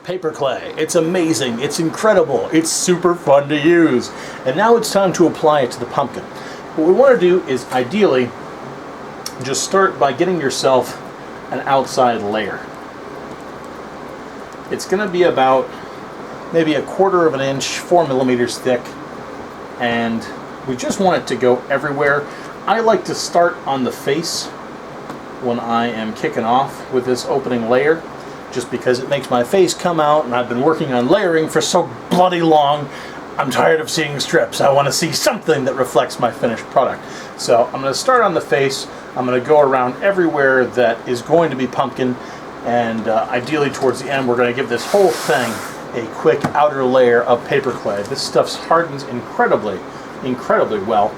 Paper clay. It's amazing, it's incredible, it's super fun to use. And now it's time to apply it to the pumpkin. What we want to do is ideally just start by getting yourself an outside layer. It's going to be about maybe 1/4 of an inch, 4 millimeters thick, and we just want it to go everywhere. I like to start on the face when I am kicking off with this opening layer, just because it makes my face come out, and I've been working on layering for so bloody long. I'm tired of seeing strips. I want to see something that reflects my finished product. So I'm going to start on the face. I'm going to go around everywhere that is going to be pumpkin, and ideally towards the end we're going to give this whole thing a quick outer layer of paper clay. This stuff hardens incredibly well,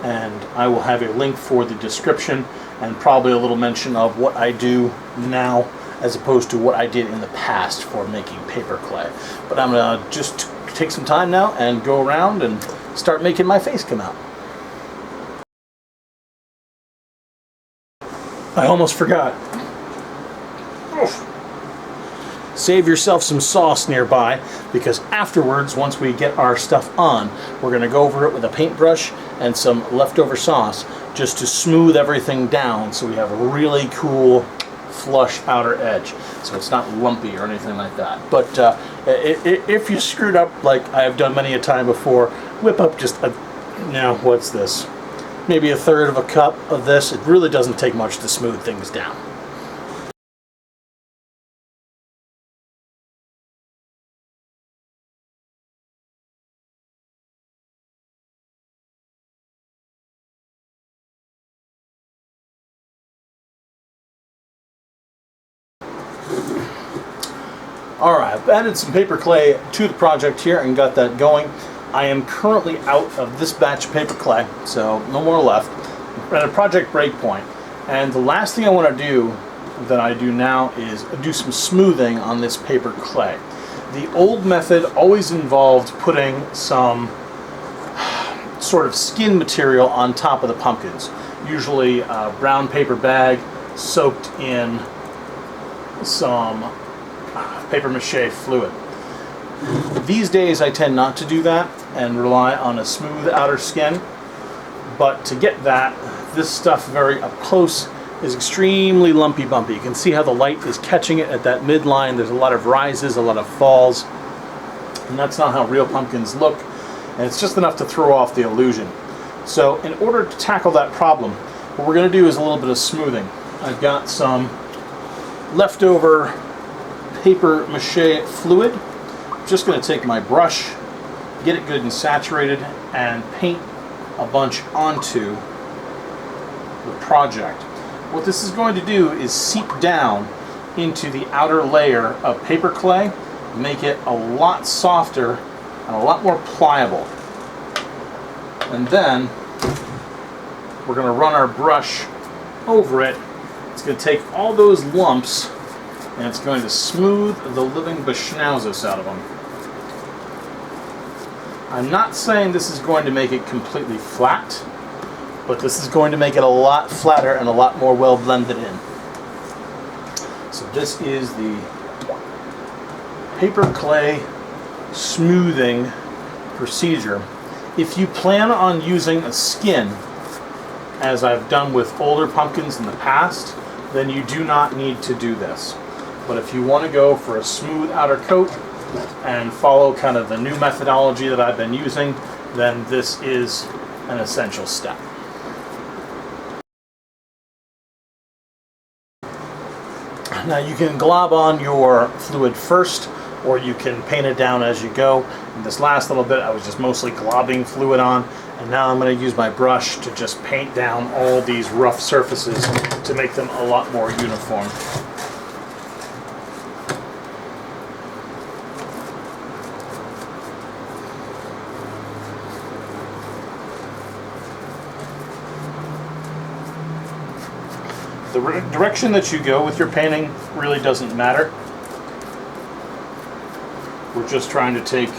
and I will have a link for the description and probably a little mention of what I do now as opposed to what I did in the past for making paper clay. But I'm going to just take some time now and go around and start making my face come out. I almost forgot. Oof. Save yourself some sauce nearby, because afterwards, once we get our stuff on, we're going to go over it with a paintbrush and some leftover sauce just to smooth everything down so we have a really cool flush outer edge, so it's not lumpy or anything like that. But if you screwed up like I have done many a time before, whip up just now what's this? Maybe 1/3 of a cup of this. It really doesn't take much to smooth things down. Alright, I've added some paper clay to the project here and got that going. I am currently out of this batch of paper clay, so no more left. We're at a project breakpoint, and the last thing I want to do that I do now is do some smoothing on this paper clay. The old method always involved putting some sort of skin material on top of the pumpkins, usually a brown paper bag soaked in some paper mache fluid. These days I tend not to do that and rely on a smooth outer skin, but to get that, this stuff very up close is extremely lumpy bumpy. You can see how the light is catching it at that midline. There's a lot of rises, a lot of falls, and that's not how real pumpkins look, and it's just enough to throw off the illusion. So in order to tackle that problem, what we're going to do is a little bit of smoothing. I've got some leftover paper mache fluid. I'm just going to take my brush, get it good and saturated, and paint a bunch onto the project. What this is going to do is seep down into the outer layer of paper clay, make it a lot softer and a lot more pliable. And then we're going to run our brush over it. It's going to take all those lumps and it's going to smooth the living beschnauzes out of them. I'm not saying this is going to make it completely flat, but this is going to make it a lot flatter and a lot more well blended in. So this is the paper clay smoothing procedure. If you plan on using a skin, as I've done with older pumpkins in the past, then you do not need to do this. But if you want to go for a smooth outer coat and follow kind of the new methodology that I've been using, then this is an essential step. Now you can glob on your fluid first, or you can paint it down as you go. In this last little bit I was just mostly globbing fluid on, and now I'm going to use my brush to just paint down all these rough surfaces to make them a lot more uniform. The direction that you go with your painting really doesn't matter. We're just trying to take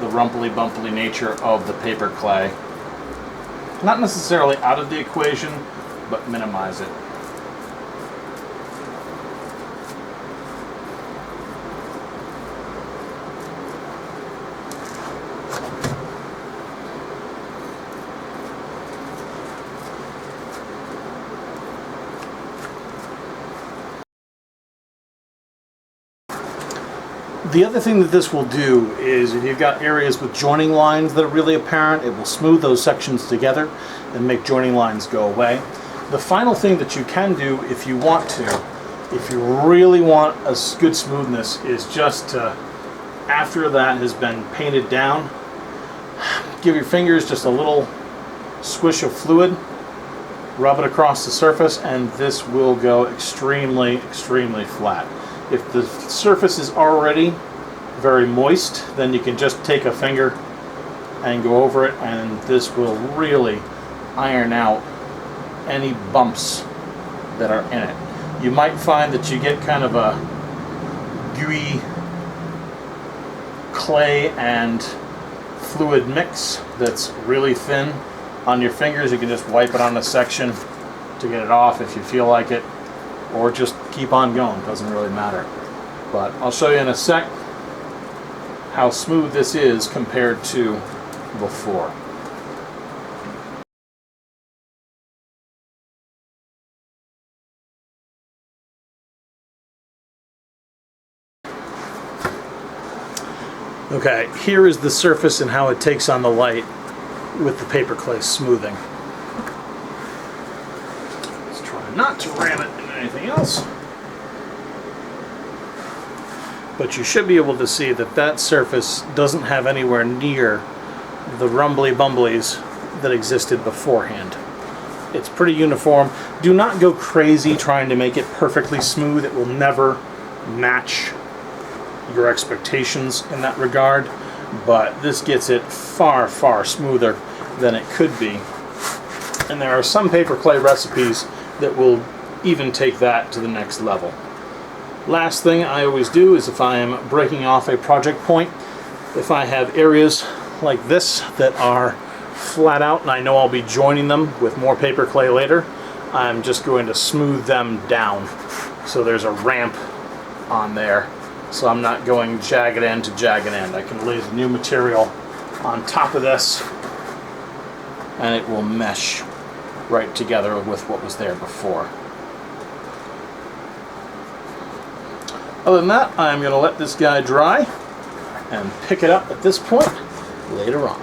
the rumply-bumply nature of the paper clay, not necessarily out of the equation, but minimize it. The other thing that this will do is if you've got areas with joining lines that are really apparent, it will smooth those sections together and make joining lines go away. The final thing that you can do if you want to, if you really want a good smoothness, is just to, after that has been painted down, give your fingers just a little squish of fluid, rub it across the surface, and this will go extremely, extremely flat. If the surface is already very moist, then you can just take a finger and go over it, and this will really iron out any bumps that are in it. You might find that you get kind of a gooey clay and fluid mix that's really thin on your fingers. You can just wipe it on a section to get it off if you feel like it, or just keep on going, doesn't really matter. But I'll show you in a sec how smooth this is compared to before. Okay, here is the surface and how it takes on the light with the paper clay smoothing. Let's try not to ram it into anything else. But you should be able to see that that surface doesn't have anywhere near the rumbly bumblies that existed beforehand. It's pretty uniform. Do not go crazy trying to make it perfectly smooth. It will never match your expectations in that regard, but this gets it far, far smoother than it could be. And there are some paper clay recipes that will even take that to the next level. Last thing I always do is if I am breaking off a project point, if I have areas like this that are flat out and I know I'll be joining them with more paper clay later, I'm just going to smooth them down so there's a ramp on there, so I'm not going jagged end to jagged end. I can lay the new material on top of this and it will mesh right together with what was there before. Other than that, I'm going to let this guy dry and pick it up at this point later on.